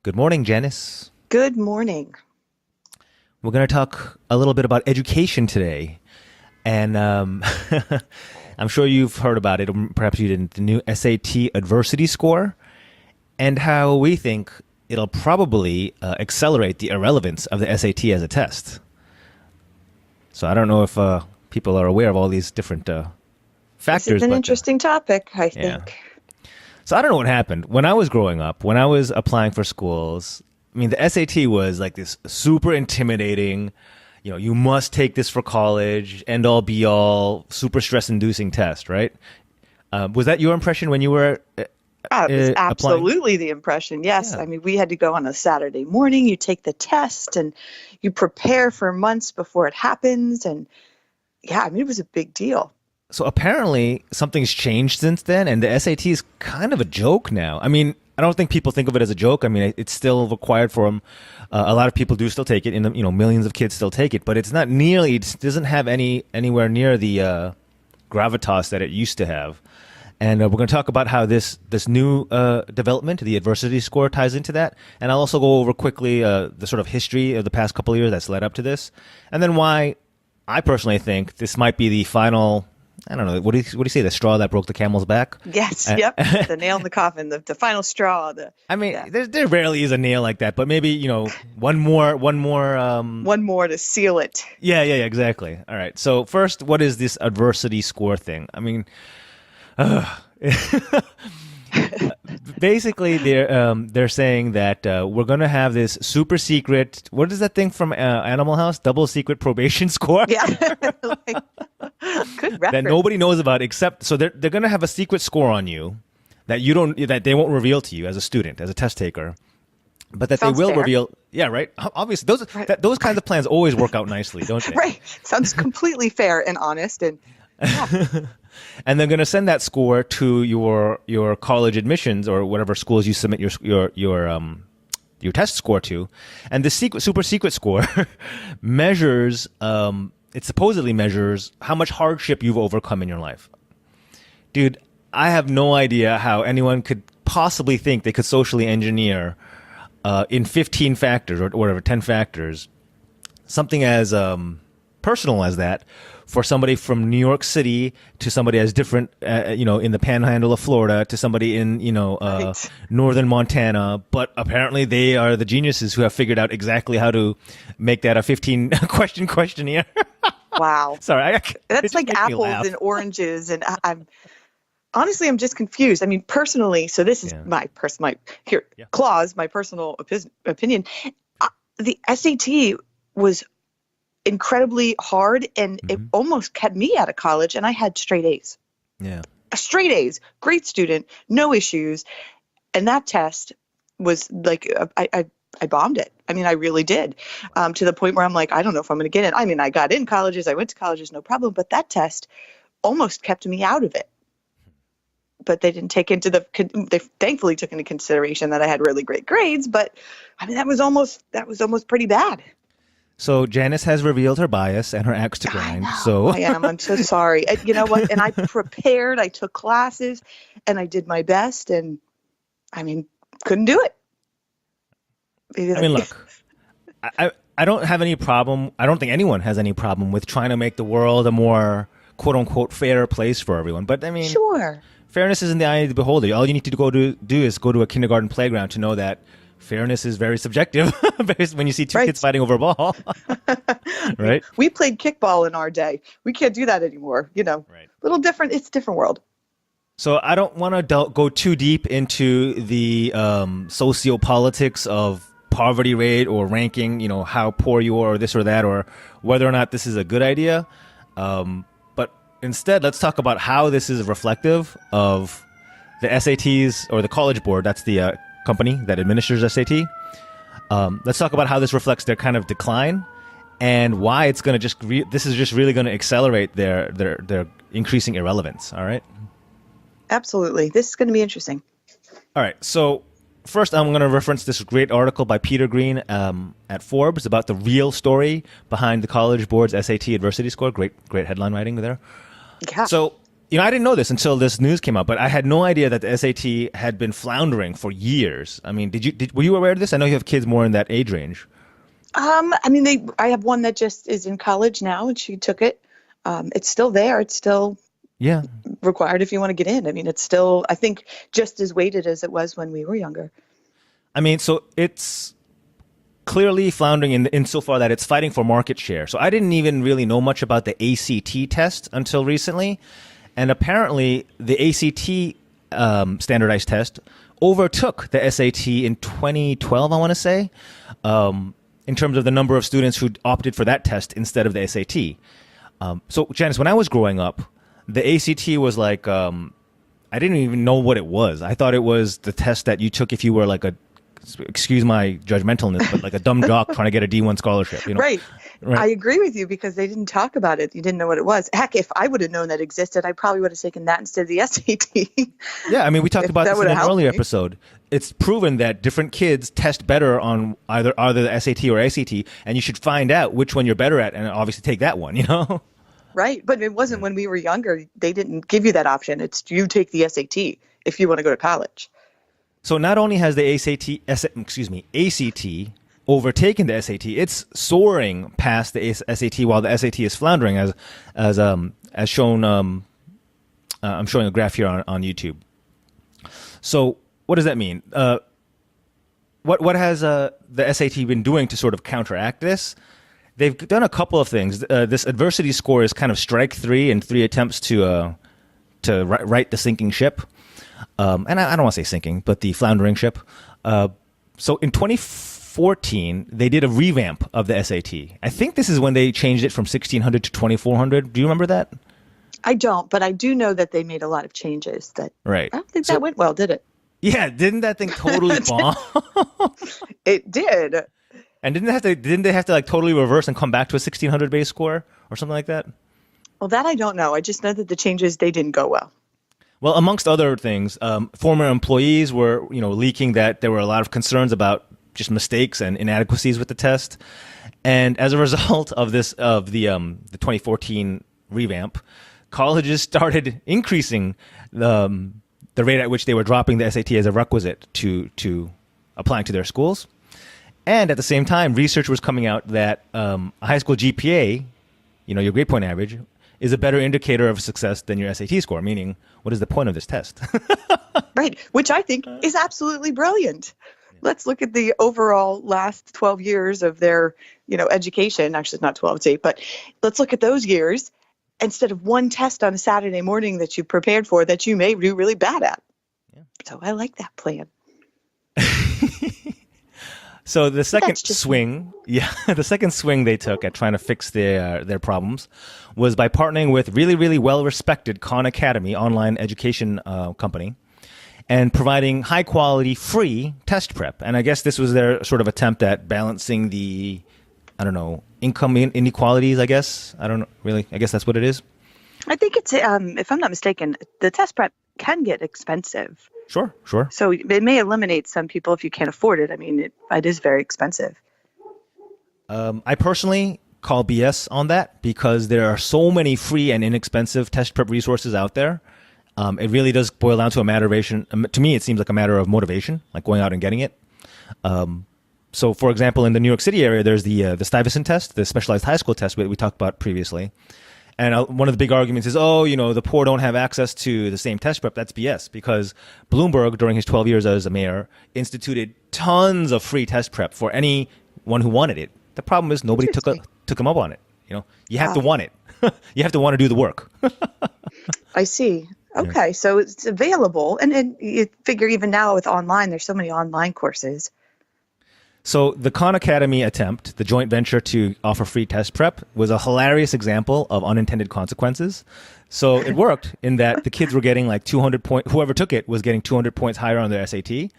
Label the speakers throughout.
Speaker 1: Good morning, Janice.
Speaker 2: Good morning.
Speaker 1: We're going to talk a little bit about education today. And I'm sure you've heard about it, or perhaps you didn't, the new SAT adversity score, and how we think it'll probably accelerate the irrelevance of the SAT as a test. So I don't know if people are aware of all these different
Speaker 2: This is
Speaker 1: factors,
Speaker 2: an
Speaker 1: but
Speaker 2: interesting topic, I
Speaker 1: yeah.
Speaker 2: think.
Speaker 1: So I don't know what happened. When I was growing up, when I was applying for schools, I mean, the SAT was like this super intimidating, you must take this for college, end all be all, super stress inducing test, right? Was that your impression when you were
Speaker 2: It was
Speaker 1: applying?
Speaker 2: absolutely the impression. Yes.
Speaker 1: Yeah.
Speaker 2: I mean, we had to go on a Saturday morning, you take the test and you prepare for months before it happens. And yeah, I mean, it was a big deal.
Speaker 1: So apparently something's changed since then, and the SAT is kind of a joke now. I mean, I don't think people think of it as a joke. I mean, it's still required for them. A lot of people do still take it, and millions of kids still take it, but it's not nearly. It doesn't have anywhere near the gravitas that it used to have. And we're going to talk about how this new development, the adversity score, ties into that. And I'll also go over quickly the sort of history of the past couple of years that's led up to this, and then why I personally think this might be the final. I don't know. What do you say? The straw that broke the camel's back?
Speaker 2: Yes.
Speaker 1: Uh,
Speaker 2: Yep. The nail in the coffin, the final straw.
Speaker 1: I mean,
Speaker 2: Yeah.
Speaker 1: there rarely is a nail like that, but maybe one more.
Speaker 2: One more to seal it.
Speaker 1: Yeah, exactly. All right. So first, what is this adversity score thing? I mean, basically, they're saying that we're gonna have this super secret. What is that thing from Animal House? Double secret probation score
Speaker 2: Yeah. Like, good
Speaker 1: that
Speaker 2: reference.
Speaker 1: nobody knows about except. So they're gonna have a secret score on you that they won't reveal to you as a student, as a test taker, but that they
Speaker 2: Sounds
Speaker 1: will
Speaker 2: fair.
Speaker 1: reveal. Yeah, right. Obviously,
Speaker 2: Right.
Speaker 1: those kinds of plans always work out nicely, don't they?
Speaker 2: Right. Sounds completely fair and honest. And yeah.
Speaker 1: And they're going to send that score to your college admissions or whatever schools you submit your test score to, and the super secret score measures. It supposedly measures how much hardship you've overcome in your life. Dude, I have no idea how anyone could possibly think they could socially engineer in 15 factors or whatever 10 factors something as personal as that for somebody from New York City to somebody as different, in the panhandle of Florida to somebody in,
Speaker 2: Right.
Speaker 1: northern Montana. But apparently they are the geniuses who have figured out exactly how to make that a 15 question questionnaire.
Speaker 2: Wow.
Speaker 1: Sorry, it
Speaker 2: That's
Speaker 1: just
Speaker 2: like
Speaker 1: makes me
Speaker 2: apples
Speaker 1: laugh.
Speaker 2: and oranges. And I'm honestly, I'm just confused. I mean, personally, so this is
Speaker 1: Yeah.
Speaker 2: my here
Speaker 1: Yeah.
Speaker 2: clause, my personal opinion. The SAT was incredibly hard, and it
Speaker 1: Hmm.
Speaker 2: almost kept me out of college. And I had straight A's,
Speaker 1: Yeah.
Speaker 2: straight A's, great student, no issues. And that test was like I bombed it. I mean, I really did, to the point where I'm like, I don't know if I'm going to get in. I mean, I got in colleges, I went to colleges, no problem. But that test almost kept me out of it. But they didn't take into they thankfully took into consideration that I had really great grades. But I mean, that was almost pretty bad.
Speaker 1: So Janice has revealed her bias and her axe to
Speaker 2: I
Speaker 1: grind.
Speaker 2: know.
Speaker 1: So
Speaker 2: I am. I'm so sorry. You know what? And I prepared. I took classes, and I did my best. And I mean, couldn't do it. Maybe
Speaker 1: I mean, look, I don't have any problem. I don't think anyone has any problem with trying to make the world a more quote unquote fair place for everyone. But I mean,
Speaker 2: Sure.
Speaker 1: fairness is in the eye of the beholder. All you need to do is go to a kindergarten playground to know that fairness is very subjective when you see two
Speaker 2: Right.
Speaker 1: kids fighting over a ball, right?
Speaker 2: We played kickball in our day. We can't do that anymore.
Speaker 1: Right.
Speaker 2: Little different. It's a different world.
Speaker 1: So I don't want to go too deep into the sociopolitics of poverty rate or ranking, how poor you are or this or that, or whether or not this is a good idea. But instead, let's talk about how this is reflective of the SATs or the College Board. That's the company that administers SAT. Let's talk about how this reflects their kind of decline and why it's going to this is just really going to accelerate their increasing irrelevance. All right.
Speaker 2: Absolutely. This is going to be interesting.
Speaker 1: All right. So first, I'm going to reference this great article by Peter Green at Forbes about the real story behind the College Board's SAT adversity score. Great headline writing there.
Speaker 2: Yeah.
Speaker 1: So I didn't know this until this news came out, but I had no idea that the SAT had been floundering for years. I mean, were you aware of this? I know you have kids more in that age range.
Speaker 2: I mean, I have one that just is in college now, and she took it. It's still there. It's still
Speaker 1: Yeah.
Speaker 2: required if you want to get in. I mean, it's still, I think, just as weighted as it was when we were younger.
Speaker 1: I mean, so it's clearly floundering insofar that it's fighting for market share. So I didn't even really know much about the ACT test until recently. And apparently the ACT standardized test overtook the SAT in 2012, I want to say, in terms of the number of students who opted for that test instead of the SAT. So, Janice, when I was growing up, the ACT was like, I didn't even know what it was. I thought it was the test that you took if you were like excuse my judgmentalness, but like a dumb jock trying to get a D1 scholarship.
Speaker 2: Right. I agree with you because they didn't talk about it. You didn't know what it was. Heck, if I would have known that existed, I probably would have taken that instead of the SAT.
Speaker 1: Yeah, I mean, we talked about this in an earlier episode. It's proven that different kids test better on either the SAT or ACT, and you should find out which one you're better at and obviously take that one,
Speaker 2: Right. But it wasn't when we were younger. They didn't give you that option. It's you take the SAT if you want to go to college.
Speaker 1: So not only has the ACT overtaken the SAT, it's soaring past the SAT while the SAT is floundering, as shown. I'm showing a graph here on YouTube. So what does that mean? What has the SAT been doing to sort of counteract this? They've done a couple of things. This adversity score is kind of strike 3 in 3 attempts to right the sinking ship. And I don't want to say sinking, but the floundering ship. So in 2014, they did a revamp of the SAT. I think this is when they changed it from 1600 to 2400. Do you remember that?
Speaker 2: I don't, but I do know that they made a lot of changes.
Speaker 1: Right.
Speaker 2: I don't think that went well, did it?
Speaker 1: Yeah, didn't that thing totally bomb?
Speaker 2: It did.
Speaker 1: And didn't they have to like totally reverse and come back to a 1600 base score or something like that?
Speaker 2: Well, that I don't know. I just know that the changes, they didn't go well.
Speaker 1: Well, amongst other things, former employees were, leaking that there were a lot of concerns about just mistakes and inadequacies with the test. And as a result of the 2014 revamp, colleges started increasing the rate at which they were dropping the SAT as a requisite to applying to their schools. And at the same time, research was coming out that a high school GPA, your grade point average, is a better indicator of success than your SAT score, meaning what is the point of this test?
Speaker 2: Right, which I think is absolutely brilliant. Let's look at the overall last 12 years of their, education. Actually, it's not 12, it's 8, but let's look at those years instead of one test on a Saturday morning that you prepared for that you may do really bad at. Yeah. So I like that plan.
Speaker 1: So the second swing, the second swing they took at trying to fix their problems was by partnering with really, really well-respected Khan Academy online education company and providing high-quality, free test prep. And I guess this was their sort of attempt at balancing the, income inequalities, I guess. I don't know, really. I guess that's what it is.
Speaker 2: I think it's, if I'm not mistaken, the test prep can get expensive.
Speaker 1: Sure.
Speaker 2: So it may eliminate some people if you can't afford it. I mean, it is very expensive.
Speaker 1: I personally call BS on that because there are so many free and inexpensive test prep resources out there. It really does boil down to a matter of, to me, it seems like a matter of motivation, like going out and getting it. So, for example, in the New York City area, there's the Stuyvesant test, the specialized high school test we talked about previously. And one of the big arguments is, the poor don't have access to the same test prep. That's BS because Bloomberg, during his 12 years as a mayor, instituted tons of free test prep for anyone who wanted it. The problem is nobody took him up on it. You have to want it. You have to want to do the work.
Speaker 2: I see. Okay, yeah. So it's available. And you figure even now with online, there's so many online courses.
Speaker 1: So the Khan Academy attempt, the joint venture to offer free test prep, was a hilarious example of unintended consequences. So it worked in that the kids were getting like 200 points. Whoever took it was getting 200 points higher on their SAT.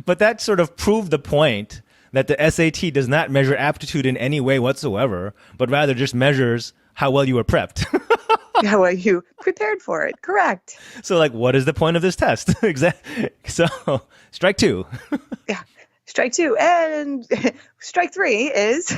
Speaker 1: But that sort of proved the point that the SAT does not measure aptitude in any way whatsoever, but rather just measures how well you were prepped.
Speaker 2: How well you prepared for it. Correct.
Speaker 1: So, what is the point of this test? Exactly. So, strike 2.
Speaker 2: Yeah. Strike two. And strike three is.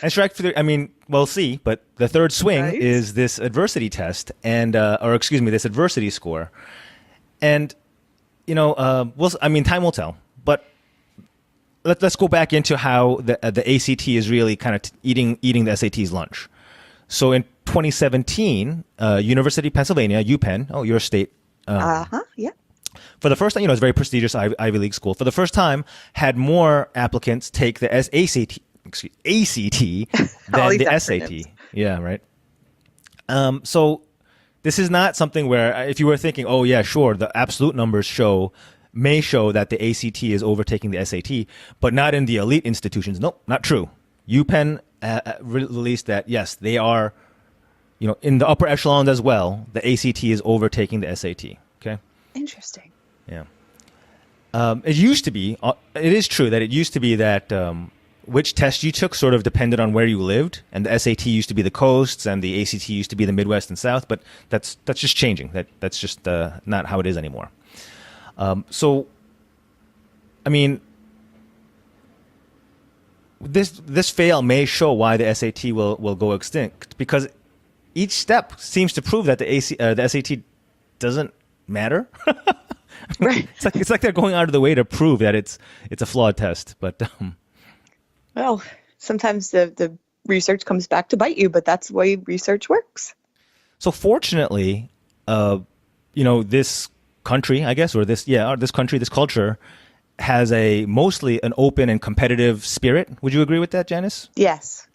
Speaker 1: And strike three, I mean, we'll see, but the third swing
Speaker 2: Right.
Speaker 1: is this adversity test and, or excuse me, this adversity score. And, you know, time will tell. But let's go back into how the ACT is really kind of eating the SAT's lunch. So in 2017, University of Pennsylvania, UPenn, your state.
Speaker 2: Yeah.
Speaker 1: For the first time, it's a very prestigious Ivy League school. For the first time, had more applicants take the ACT than the SAT. Yeah, right. So this is not something where if you were thinking, oh yeah, sure, the absolute numbers may show that the ACT is overtaking the SAT, but not in the elite institutions. Nope, not true. UPenn released that yes, they are, in the upper echelons as well. The ACT is overtaking the SAT. Okay.
Speaker 2: Interesting.
Speaker 1: Yeah. It used to be. It is true that it used to be that which test you took sort of depended on where you lived, and the SAT used to be the coasts, and the ACT used to be the Midwest and South. But that's just changing. That's just not how it is anymore. So, I mean, this fail may show why the SAT will go extinct, because each step seems to prove that the SAT doesn't matter.
Speaker 2: Right.
Speaker 1: It's like they're going out of the way to prove that it's a flawed test. But
Speaker 2: well, sometimes the research comes back to bite you, but that's the way research works.
Speaker 1: So fortunately, this country, I guess, or this country, this culture has mostly an open and competitive spirit. Would you agree with that, Janice?
Speaker 2: Yes.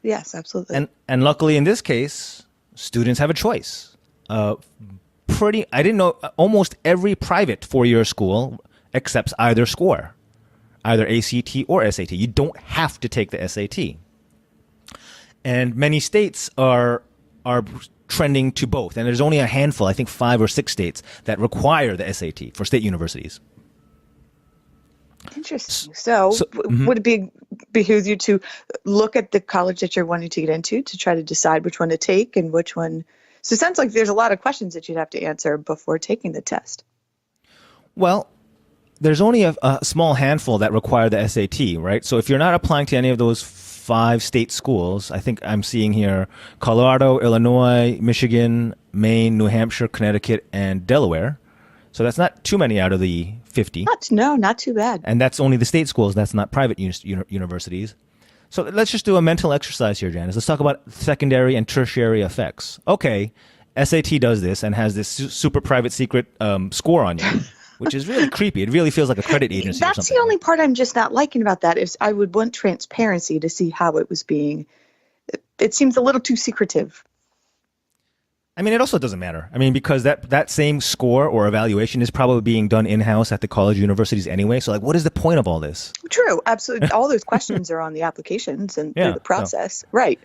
Speaker 2: Yes, absolutely.
Speaker 1: And luckily in this case, students have a choice. I didn't know, almost every private four-year school accepts either score, either ACT or SAT. You don't have to take the SAT. And many states are trending to both. And there's only a handful, I think 5 or 6 states that require the SAT for state universities.
Speaker 2: Interesting. So would it behoove you to look at the college that you're wanting to get into to try to decide which one to take and which one? So it sounds like there's a lot of questions that you'd have to answer before taking the test.
Speaker 1: Well, there's only a small handful that require the SAT, right? So if you're not applying to any of those 5 state schools, I think I'm seeing here Colorado, Illinois, Michigan, Maine, New Hampshire, Connecticut, and Delaware. So that's not too many out of the 50.
Speaker 2: Not too bad.
Speaker 1: And that's only the state schools. That's not private universities. So let's just do a mental exercise here, Janice. Let's talk about secondary and tertiary effects. Okay, SAT does this and has this super private secret score on you, which is really creepy. It really feels like a credit agency or something.
Speaker 2: That's the only part I'm just not liking about that is I would want transparency to see how it was being. It seems a little too secretive.
Speaker 1: I mean, it also doesn't matter. I mean, because that same score or evaluation is probably being done in-house at the college universities anyway. So, like, what is the point of all this?
Speaker 2: True. Absolutely. All those questions are on the applications and through the process. No. Right.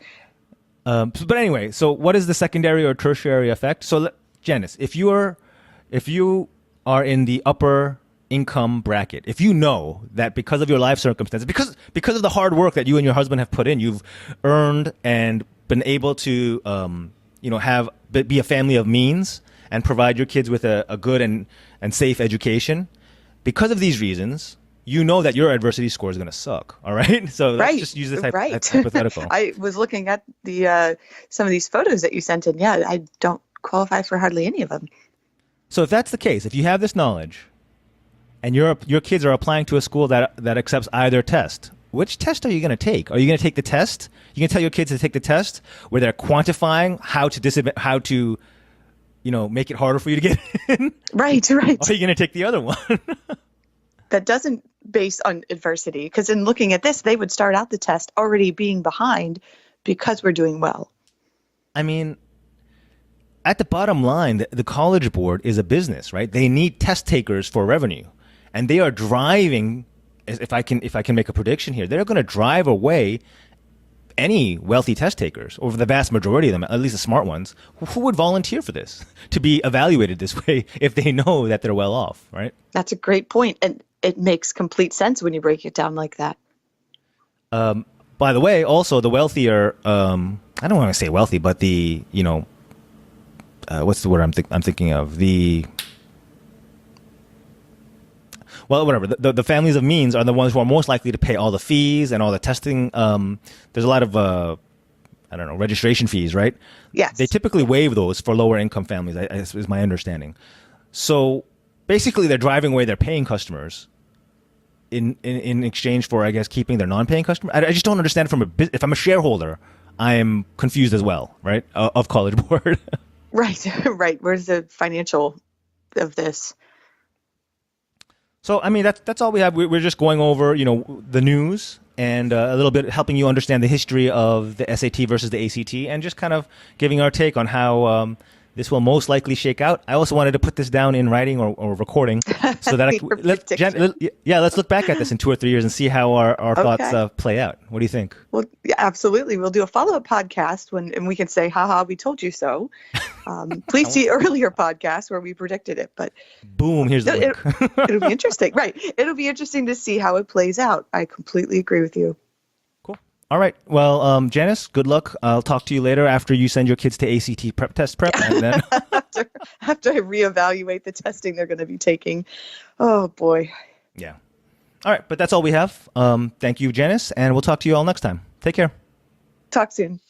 Speaker 1: But anyway, so what is the secondary or tertiary effect? So, Janice, if you are in the upper income bracket, if you know that because of your life circumstances, because of the hard work that you and your husband have put in, you've earned and been able to be a family of means and provide your kids with a good and safe education. Because of these reasons, you know that your adversity score is going to suck. All right. So let's just use this hypothetical.
Speaker 2: I was looking at the some of these photos that you sent in. Yeah, I don't qualify for hardly any of them.
Speaker 1: So if that's the case, if you have this knowledge and your kids are applying to a school that accepts either test, which test are you going to take? Are you going to take the test? You can tell your kids to take the test where they're quantifying how to make it harder for you to get in.
Speaker 2: Right.
Speaker 1: Or are you going to take the other one?
Speaker 2: That doesn't base on adversity, because in looking at this, they would start out the test already being behind because we're doing well. I
Speaker 1: mean, at the bottom line, the College Board is a business, right? They need test takers for revenue, and they are driving. If I can make a prediction here, they're going to drive away any wealthy test takers, or the vast majority of them, at least the smart ones, who would volunteer for this, to be evaluated this way if they know that they're well off, right?
Speaker 2: That's a great point, and it makes complete sense when you break it down like that.
Speaker 1: By the way, also the wealthier, I don't want to say wealthy, but the, what's the word I'm thinking of? well, whatever. The families of means are the ones who are most likely to pay all the fees and all the testing. There's a lot of I don't know, registration fees, right?
Speaker 2: Yes.
Speaker 1: They typically waive those for lower income families, is my understanding. So basically, they're driving away their paying customers in exchange for, I guess, keeping their non-paying customers. I just don't understand if I'm a shareholder, I am confused as well, right? Of College Board.
Speaker 2: Right, right. Where's the financial of this?
Speaker 1: So, I mean, that's all we have. We're just going over, the news and a little bit helping you understand the history of the SAT versus the ACT and just kind of giving our take on how this will most likely shake out. I also wanted to put this down in writing or recording so that let's look back at this in 2 or 3 years and see how our thoughts play out. What do you think?
Speaker 2: Well, yeah, absolutely. We'll do a follow-up podcast and we can say, haha, we told you so. Please see earlier podcasts where we predicted it. But
Speaker 1: boom, here's the link.
Speaker 2: It'll be interesting. Right. It'll be interesting to see how it plays out. I completely agree with you.
Speaker 1: All right. Well, Janice, good luck. I'll talk to you later after you send your kids to ACT test prep. And then
Speaker 2: after I reevaluate the testing they're going to be taking. Oh, boy.
Speaker 1: Yeah. All right. But that's all we have. Thank you, Janice. And we'll talk to you all next time. Take care.
Speaker 2: Talk soon.